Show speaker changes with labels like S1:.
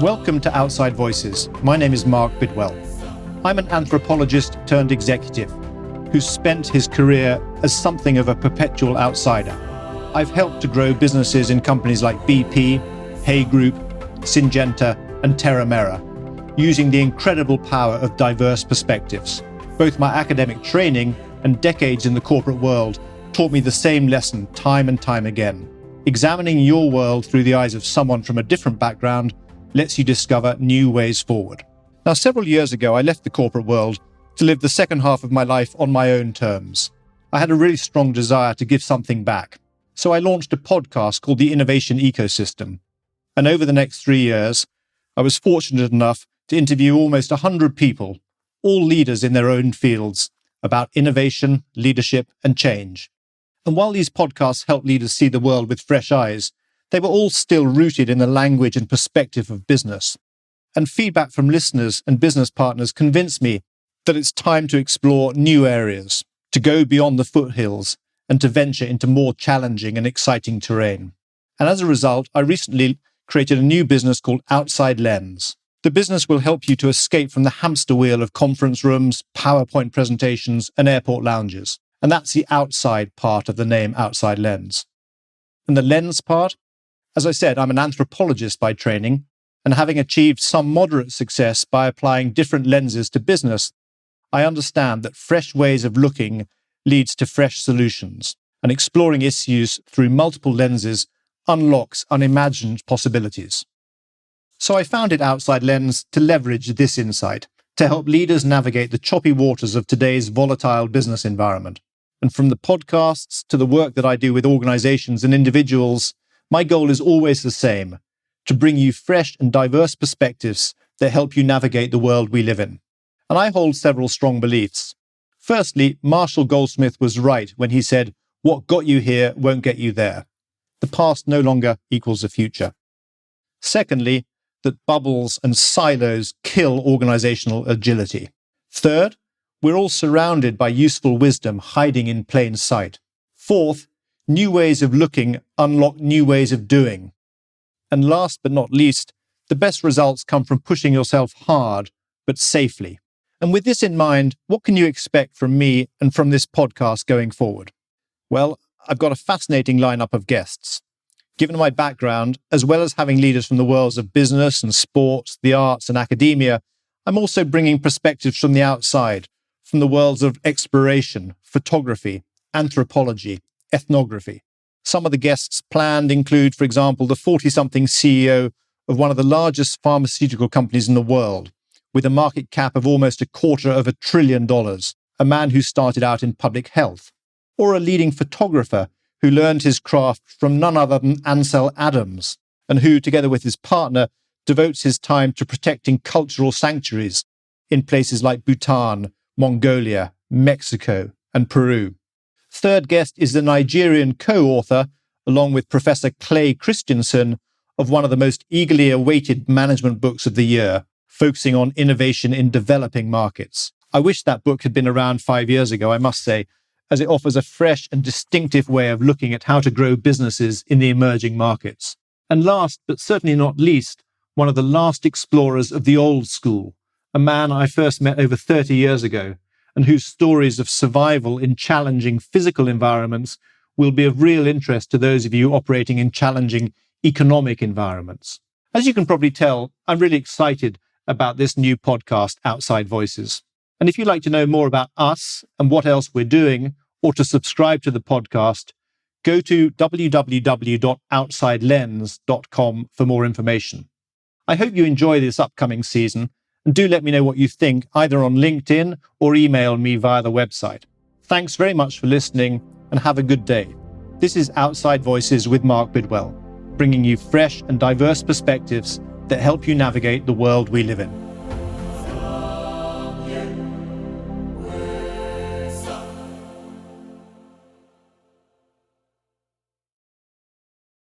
S1: Welcome to Outside Voices. My name is Mark Bidwell. I'm an anthropologist-turned-executive who's spent his career as something of a perpetual outsider. I've helped to grow businesses in companies like BP, HayGroup, Syngenta and Terramera, using the incredible power of diverse perspectives. Both my academic training and decades in the corporate world taught me the same lesson time and time again. Examining your world through the eyes of someone from a different background lets you discover new ways forward. Now, several years ago, I left the corporate world to live the second half of my life on my own terms. I had a really strong desire to give something back. So I launched a podcast called The Innovation Ecosystem. And over the next 3 years, I was fortunate enough to interview almost 100 people, all leaders in their own fields, about innovation, leadership, and change. And while these podcasts help leaders see the world with fresh eyes, they were all still rooted in the language and perspective of business. And feedback from listeners and business partners convinced me that it's time to explore new areas, to go beyond the foothills, and to venture into more challenging and exciting terrain. And as a result, I recently created a new business called Outside Lens. The business will help you to escape from the hamster wheel of conference rooms, PowerPoint presentations, and airport lounges. And that's the outside part of the name Outside Lens. And the lens part? As I said, I'm an anthropologist by training, and having achieved some moderate success by applying different lenses to business, I understand that fresh ways of looking leads to fresh solutions, and exploring issues through multiple lenses unlocks unimagined possibilities. So I founded Outside Lens to leverage this insight, to help leaders navigate the choppy waters of today's volatile business environment. And from the podcasts to the work that I do with organizations and individuals, my goal is always the same, to bring you fresh and diverse perspectives that help you navigate the world we live in. And I hold several strong beliefs. Firstly, Marshall Goldsmith was right when he said, "What got you here won't get you there." The past no longer equals the future. Secondly, that bubbles and silos kill organizational agility. Third, we're all surrounded by useful wisdom hiding in plain sight. Fourth, new ways of looking unlock new ways of doing. And last but not least, the best results come from pushing yourself hard, but safely. And with this in mind, what can you expect from me and from this podcast going forward? Well, I've got a fascinating lineup of guests. Given my background, as well as having leaders from the worlds of business and sports, the arts and academia, I'm also bringing perspectives from the outside, from the worlds of exploration, photography, anthropology, ethnography. Some of the guests planned include, for example, the 40-something CEO of one of the largest pharmaceutical companies in the world, with a market cap of almost $250 billion, a man who started out in public health, or a leading photographer who learned his craft from none other than Ansel Adams, and who, together with his partner, devotes his time to protecting cultural sanctuaries in places like Bhutan, Mongolia, Mexico, and Peru. Third guest is the Nigerian co-author, along with Professor Clay Christensen, of one of the most eagerly awaited management books of the year, focusing on innovation in developing markets. I wish that book had been around 5 years ago, I must say, as it offers a fresh and distinctive way of looking at how to grow businesses in the emerging markets. And last, but certainly not least, one of the last explorers of the old school, a man I first met over 30 years ago, and whose stories of survival in challenging physical environments will be of real interest to those of you operating in challenging economic environments. As you can probably tell, I'm really excited about this new podcast, Outside Voices. And if you'd like to know more about us and what else we're doing, or to subscribe to the podcast, go to www.outsidelens.com for more information. I hope you enjoy this upcoming season, and do let me know what you think, either on LinkedIn or email me via the website. Thanks very much for listening, and have a good day. This is Outside Voices with Mark Bidwell, bringing you fresh and diverse perspectives that help you navigate the world we live in.